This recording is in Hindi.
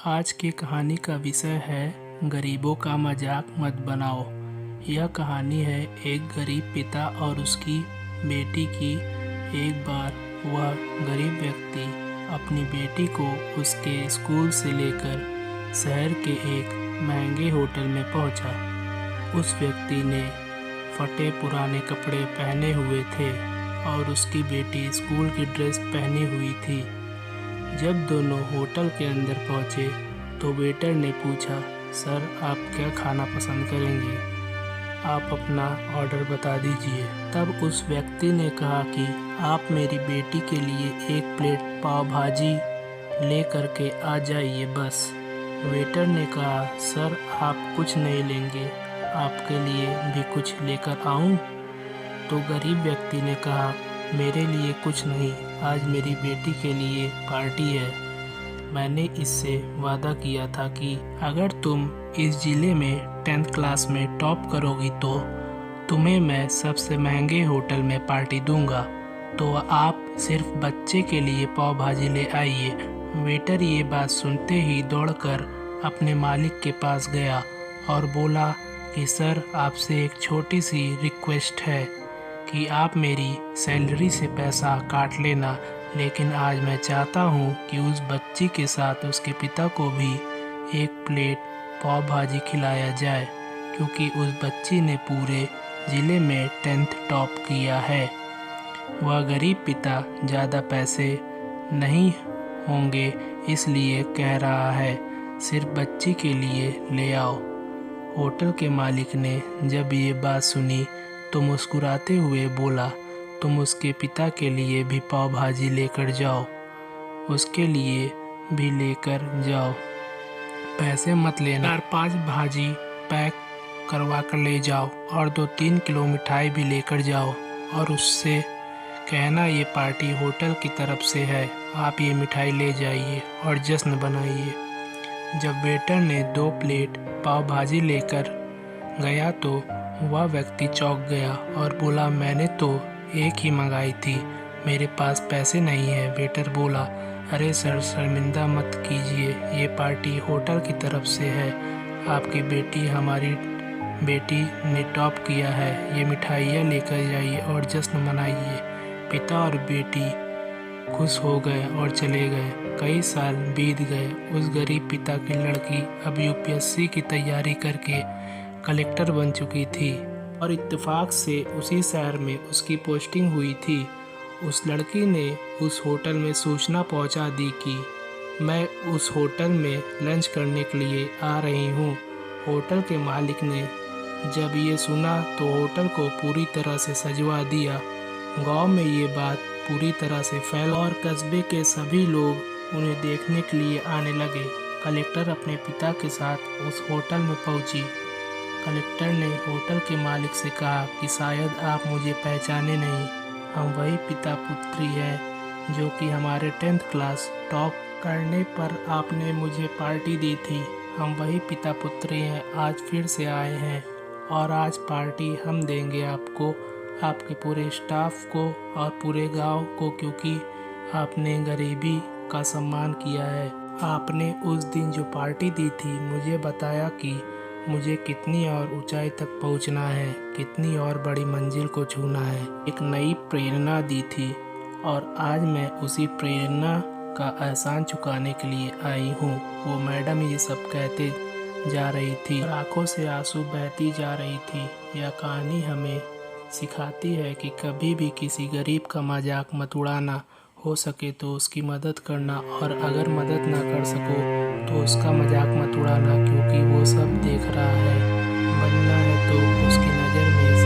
आज की कहानी का विषय है गरीबों का मजाक मत बनाओ। यह कहानी है एक गरीब पिता और उसकी बेटी की। एक बार वह गरीब व्यक्ति अपनी बेटी को उसके स्कूल से लेकर शहर के एक महंगे होटल में पहुंचा। उस व्यक्ति ने फटे पुराने कपड़े पहने हुए थे और उसकी बेटी स्कूल की ड्रेस पहनी हुई थी। जब दोनों होटल के अंदर पहुंचे तो वेटर ने पूछा, सर आप क्या खाना पसंद करेंगे? आप अपना ऑर्डर बता दीजिए। तब उस व्यक्ति ने कहा कि आप मेरी बेटी के लिए एक प्लेट पाव भाजी ले करके आ जाइए बस। वेटर ने कहा, सर आप कुछ नहीं लेंगे, आपके लिए भी कुछ लेकर आऊं? तो गरीब व्यक्ति ने कहा, मेरे लिए कुछ नहीं, आज मेरी बेटी के लिए पार्टी है। मैंने इससे वादा किया था कि अगर तुम इस जिले में 10th क्लास में टॉप करोगी तो तुम्हें मैं सबसे महंगे होटल में पार्टी दूंगा। तो आप सिर्फ बच्चे के लिए पाव भाजी ले आइए। वेटर ये बात सुनते ही दौड़कर अपने मालिक के पास गया और बोला कि सर आपसे एक छोटी सी रिक्वेस्ट है कि आप मेरी सैलरी से पैसा काट लेना, लेकिन आज मैं चाहता हूँ कि उस बच्ची के साथ उसके पिता को भी एक प्लेट पाव भाजी खिलाया जाए, क्योंकि उस बच्ची ने पूरे ज़िले में 10th टॉप किया है। वह गरीब पिता ज़्यादा पैसे नहीं होंगे इसलिए कह रहा है, सिर्फ बच्ची के लिए ले आओ। होटल के मालिक ने जब ये बात सुनी तो मुस्कुराते हुए बोला, तुम उसके पिता के लिए भी पाव भाजी लेकर जाओ, उसके लिए भी लेकर जाओ, पैसे मत लेना। 4-5 भाजी पैक करवा कर ले जाओ और 2-3 किलो मिठाई भी लेकर जाओ और उससे कहना ये पार्टी होटल की तरफ से है, आप ये मिठाई ले जाइए और जश्न बनाइए। जब वेटर ने 2 प्लेट पाव भाजी लेकर गया तो वह व्यक्ति चौंक गया और बोला, मैंने तो एक ही मंगाई थी, मेरे पास पैसे नहीं है। वेटर बोला, अरे सर शर्मिंदा मत कीजिए, ये पार्टी होटल की तरफ से है, आपकी बेटी हमारी बेटी ने टॉप किया है, ये मिठाइयाँ लेकर जाइए और जश्न मनाइए। पिता और बेटी खुश हो गए और चले गए। कई साल बीत गए। उस गरीब पिता की लड़की अब यूपीएससी की तैयारी करके कलेक्टर बन चुकी थी और इत्तेफाक से उसी शहर में उसकी पोस्टिंग हुई थी। उस लड़की ने उस होटल में सूचना पहुंचा दी कि मैं उस होटल में लंच करने के लिए आ रही हूं। होटल के मालिक ने जब ये सुना तो होटल को पूरी तरह से सजवा दिया। गांव में ये बात पूरी तरह से फैल और कस्बे के सभी लोग उन्हें देखने के लिए आने लगे। कलेक्टर अपने पिता के साथ उस होटल में पहुंची। कलेक्टर ने होटल के मालिक से कहा कि शायद आप मुझे पहचाने नहीं, हम वही पिता पुत्री हैं जो कि हमारे 10th क्लास टॉप करने पर आपने मुझे पार्टी दी थी। हम वही पिता पुत्री हैं, आज फिर से आए हैं और आज पार्टी हम देंगे आपको, आपके पूरे स्टाफ को और पूरे गांव को, क्योंकि आपने गरीबी का सम्मान किया है। आपने उस दिन जो पार्टी दी थी मुझे बताया कि मुझे कितनी और ऊंचाई तक पहुंचना है, कितनी और बड़ी मंजिल को छूना है। एक नई प्रेरणा दी थी और आज मैं उसी प्रेरणा का एहसान चुकाने के लिए आई हूँ। वो मैडम ये सब कहते जा रही थी, आंखों से आंसू बहती जा रही थी। यह कहानी हमें सिखाती है कि कभी भी किसी गरीब का मजाक मत उड़ाना, हो सके तो उसकी मदद करना और अगर मदद ना कर सको तो उसका मजाक मत उड़ाना, क्योंकि वो सब देख रहा है। बनना है तो उसकी नज़र में